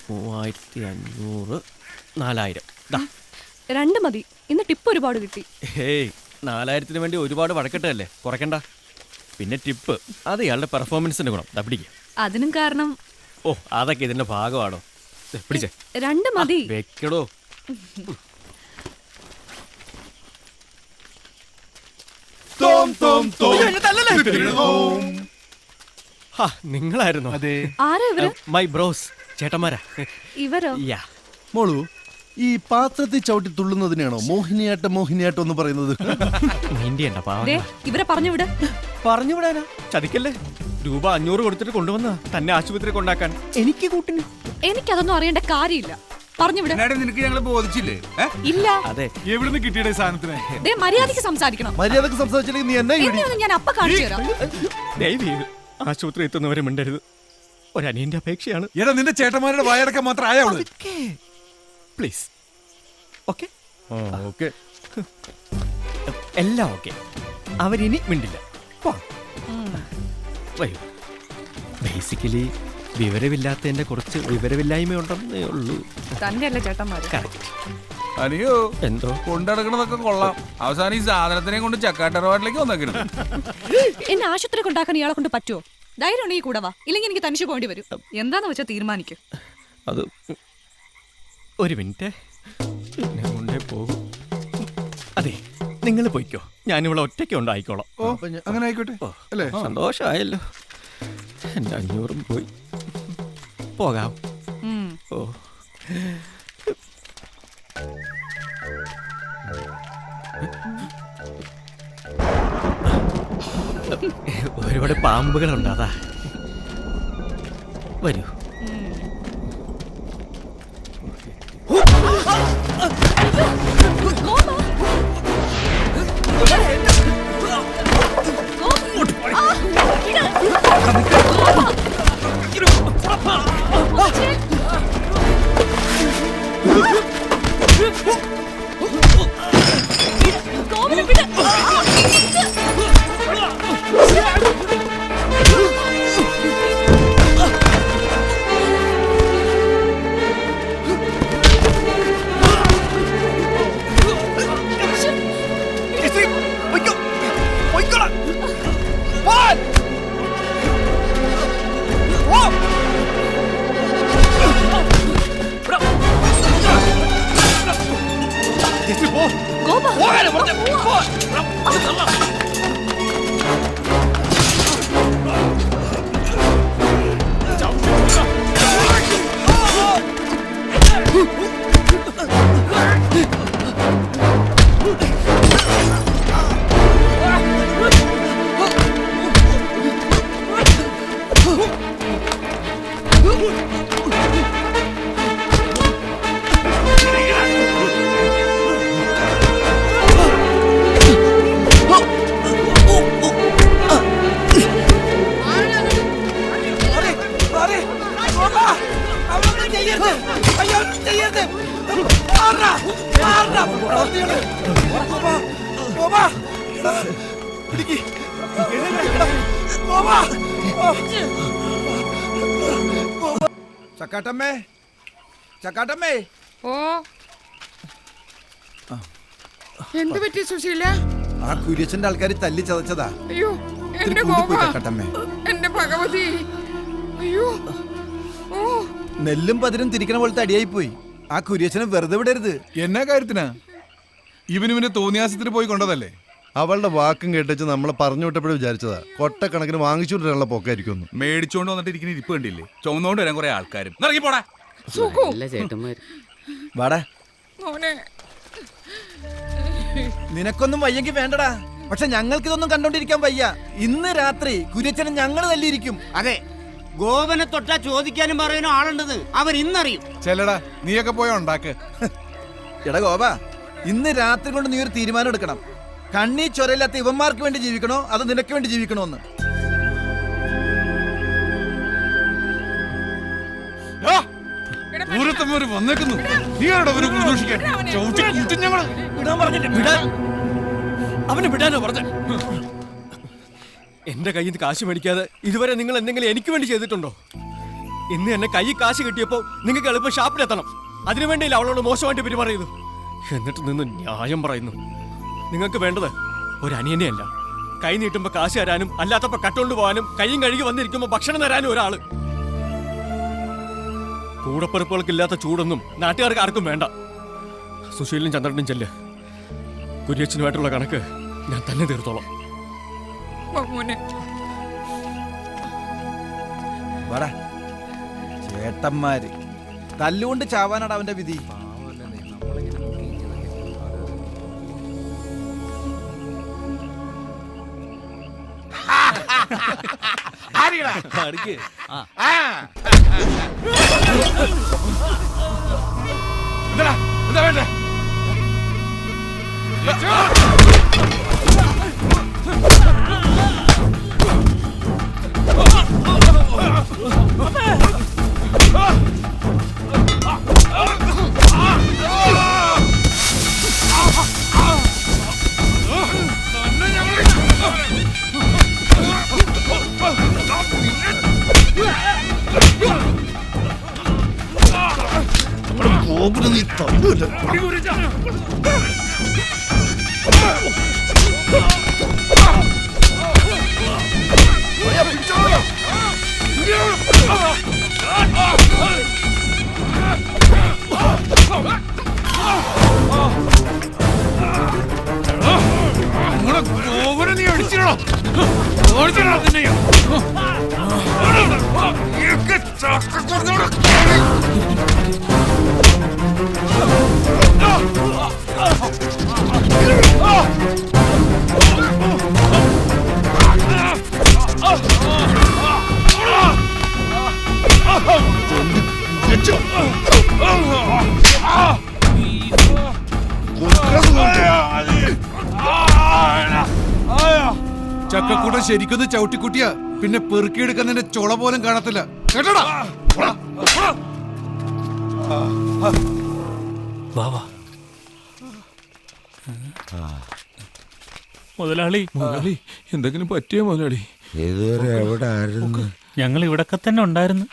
3500 4000. രണ്ട് മതി. ഇന്ന് ടിപ്പ് ഒരുപാട് കിട്ടി. ഹേയ് 4000-ന് വേണ്ടി ഒരുപാട് വഴക്കെട്ടല്ലേ, കുറയ്ക്കണ്ട. പിന്നെ ടിപ്പ് അത് ഇയാളുടെ പെർഫോമൻസിന്റെ ഗുണം. പിടിക്കുക. അതിനും കാരണം അതൊക്കെ ഇതിന്റെ ഭാഗമാണോ? പിടിച്ചേ. രണ്ട് മതി. വെക്കടോ. നിങ്ങളായിരുന്നു? മൈ ബ്രോസ്, ചേട്ടന്മാരാ ഇവരോ? മോളു, ഈ പാത്രത്തിൽ ചവിട്ടി തുള്ളുന്നതിനാണോ മോഹിനിയാട്ടം എന്ന് പറയുന്നത്? ഇവരെ പറഞ്ഞുവിട്. പറഞ്ഞുവിടാനാ? ചതിക്കല്ലേ. രൂപ 500 കൊടുത്തിട്ട് കൊണ്ടുവന്ന തന്നെ ആശുപത്രി കൊണ്ടാക്കാൻ. എനിക്ക് കൂട്ടിന്. എനിക്കതൊന്നും അറിയേണ്ട കാര്യമില്ല. പറഞ്ഞുവിട്. നിനക്ക് ഞങ്ങൾ ബോധിച്ചില്ലേ? ഇല്ല. അതെ. എവിടുന്ന് കിട്ടിയ സാധനത്തിന്? മര്യാദക്ക് സംസാരിക്കണം. മര്യാദക്ക് സംസാരിച്ചില്ലെങ്കിൽ നീ എന്നെ ഞാൻ അപ്പ കാണിച്ചു തരാം. ആശുപത്രി എത്തുന്നവരെ മിണ്ടരുത്. ഒരനിയന്റെ അപേക്ഷയാണ്. എടാ, നിന്റെ ചേട്ടന്മാരുടെ വായടക്കം മാത്രം ആയോളൂ. പ്ലീസ്. ഓക്കെ ഓക്കെ, എല്ലാം ഓക്കെ. അവരിനി മിണ്ടില്ല. ബേസിക്കലി വിവരമില്ലാത്തതിന്റെ കുറച്ച് വിവരമില്ലായ്മ ഉണ്ടെന്നേ ഉള്ളൂ. തന്നെയല്ലേ ചേട്ടന്മാര്? അനിയോ, എന്തോ കൊണ്ടടക്കണതൊക്കെ കൊള്ളാം. അവസാനം ഈ സാധനത്തിനെ കൊണ്ട് ചക്കാട്ടറവാട്ടിലേക്ക് വന്നേക്കണം. എന്നെ ആശുപത്രി കൊണ്ടാക്കാൻ ഇയാളെ കൊണ്ട് പറ്റുമോ? ധൈര്യം ഉണ്ടെങ്കിൽ കൂടെ വാ, ഇല്ലെങ്കിൽ എനിക്ക് തനിച്ച് പോകേണ്ടി വരും. എന്താന്ന് വെച്ചാൽ തീരുമാനിക്കും. അത് ഒരു മിനിറ്റ്, എന്നെ കൊണ്ടേ പോകും. അതെ, നിങ്ങൾ പോയിക്കോ, ഞാനിവിടെ ഒറ്റയ്ക്ക് ഉണ്ടായിക്കോളാം. അങ്ങനെ ആയിക്കോട്ടെ അല്ലേ? സന്തോഷമായല്ലോ. എൻ്റെ 500 പോയി. പോകാം. ഒരുപാട് പാമ്പുകളുണ്ട്, അതാ. വരൂ. ചക്കാട്ടമ്മേ, ചക്കാട്ടമ്മേ. എന്ത് പറ്റി സുശീല? ആ കുര്യച്ചന്റെ ആൾക്കാർ തല്ലി ചതച്ചതാ. അയ്യോ, എന്റെ ചക്കാട്ടമ്മേ, എന്റെ ഭഗവതി. അയ്യോ, നെല്ലും പതിരും തിരിക്കണ പോലത്തെ അടിയായി പോയി. ആ കുര്യച്ചനെ വെറുതെ വിടരുത്. എന്നാ കാര്യത്തിനാ? ഇവനിവന്റെ തോന്നിയാസത്തിന് പോയി കൊണ്ടതല്ലേ? അവളുടെ വാക്കും കേട്ടിച്ച് നമ്മളെ പറഞ്ഞു വിട്ടപ്പോഴും വിചാരിച്ചതാ കൊട്ടക്കണക്കിന് വാങ്ങിച്ചോണ്ടിട്ടുള്ള പോക്കായിരിക്കും. മേടിച്ചോണ്ട് വന്നിട്ട് ഇരിക്കുന്ന ഇരിപ്പ് കണ്ടില്ലേ? ചുമന്നോണ്ട് വരാൻ കുറെ ആൾക്കാരും. ഇറങ്ങിപ്പോടാ. വാടാ. നിനക്കൊന്നും വയ്യെങ്കിൽ വേണ്ടടാ, പക്ഷെ ഞങ്ങൾക്ക് ഇതൊന്നും കണ്ടോണ്ടിരിക്കാൻ വയ്യ. ഇന്ന് രാത്രി കുര്യച്ചനെ ഞങ്ങൾ തല്ലിയിരിക്കും. അതെ, ഗോപനെ തൊട്ടാ ചോദിക്കാനും പറയാനും ആളുണ്ടെന്ന് അവൻ ഇന്നറിയും. ചെല്ലടാ, നീയൊക്കെ പോയ ഉണ്ടാക്ക്. എടാ ഗോപ, ഇന്ന് രാത്രി കൊണ്ട് നീ ഒരു തീരുമാനം എടുക്കണം. കണ്ണീ ചൊരയില്ലാത്ത ഇവന്മാർക്ക് വേണ്ടി ജീവിക്കണോ അത് നിനക്ക് വേണ്ടി ജീവിക്കണോ എന്ന്. വന്നേക്കുന്നു. അവനെ വിടാനോ പറഞ്ഞ? എന്റെ കയ്യിൽ നിന്ന് കാശ് മേടിക്കാതെ ഇതുവരെ നിങ്ങൾ എന്തെങ്കിലും എനിക്ക് വേണ്ടി ചെയ്തിട്ടുണ്ടോ? ഇന്ന് എന്നെ കൈ കാശ് കിട്ടിയപ്പോ നിങ്ങൾക്ക് എളുപ്പം ഷാപ്പിലെത്തണം. അതിനുവേണ്ടിയില്ല അവളോട് മോശമായിട്ട് പെരുമാറിയത്. എന്നിട്ട് നിന്ന് ന്യായം പറയുന്നു. നിങ്ങൾക്ക് വേണ്ടത് ഒരു അനിയനെയല്ല, കൈ നീട്ടുമ്പോ കാശ് തരാനും അല്ലാത്തപ്പോ കട്ടുകൊണ്ട് പോകാനും കൈയും കഴുകി വന്നിരിക്കുമ്പോ ഭക്ഷണം തരാനും ഒരാള്. കൂടപ്പിറപ്പുകൾക്കില്ലാത്ത ചൂടൊന്നും നാട്ടുകാർക്ക് ആർക്കും വേണ്ട. സുശീലിനും ചന്ദ്രനും ചെല്ല്. കുര്യച്ചനുമായിട്ടുള്ള കണക്ക് ഞാൻ തന്നെ തീർത്തോളാം. മോനെ വാടാ ചേട്ടന്മാര് തല്ലുകൊണ്ട് ചാവാനാണ് അവന്റെ വിധി. ഗോപുരം നീ തന്നൂല. നീ അടിച്ചിടോ ഓടിച്ചിടോ നിന്നെയോ ചക്കക്കൂട്ടം ശരിക്കൊന്ന് ചവിട്ടിക്കുട്ടിയ പിന്നെ പെറുക്കിയെടുക്കുന്നതിന്റെ ചുള പോലും കാണത്തില്ല കേട്ടോടാ. മുതലാളി എന്തെങ്കിലും പറ്റിയോ മുതലാളി? ഇതുവരെ എവിടെ ആയിരുന്നു? ഞങ്ങൾ ഇവിടൊക്കെ തന്നെ ഉണ്ടായിരുന്നു.